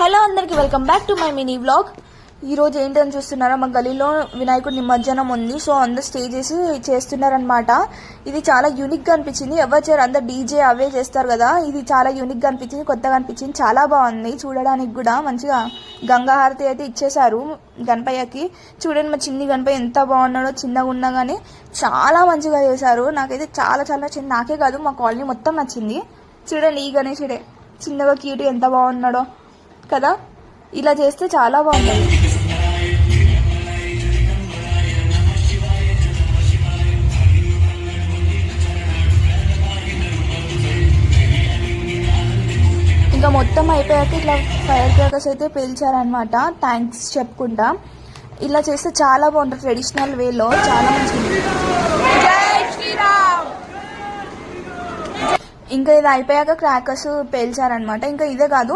Hello అందరికి welcome back to my mini vlog. ఈ రోజు ఏంటని చూస్తున్నారా, మా గలీలో వినాయకుడి నిమజ్జనం ఉంది. సో అందరు స్టే చేసి చేస్తున్నారనమాట. ఇది చాలా యూనిక్ గా అనిపించింది. ఎవరు చేయరు, అందరు డీజే అవే చేస్తారు కదా. ఇది చాలా యూనిక్ గా అనిపించింది, కొత్తగా అనిపించింది, చాలా బాగుంది చూడడానికి కూడా. మంచిగా గంగా హారతి అయితే ఇచ్చేసారు గణపయ్యకి. చూడండి మా చిన్ని గణపయ్య ఎంత బాగున్నాడో, చిన్నగా ఉన్నా కానీ చాలా మంచిగా చేశారు. నాకైతే చాలా చాలా నచ్చింది. నాకే కాదు మా కాలనీ మొత్తం నచ్చింది. చూడండి ఈ గణేశుడే చిన్నగా క్యూట్ ఎంత బాగున్నాడో కదా. ఇలా చేస్తే చాలా బాగుంటుంది. ఇంకా మొత్తం అయిపోయాక ఇట్లా ఫైర్ క్రాకర్స్ అయితే పేల్చారనమాట, థ్యాంక్స్ చెప్పుకుంటా. ఇలా చేస్తే చాలా బాగుంటుంది, ట్రెడిషనల్ వేలో చాలా మంచిది. ఇంకా ఇది అయిపోయాక క్రాకర్స్ పేల్చారనమాట. ఇంకా ఇదే కాదు,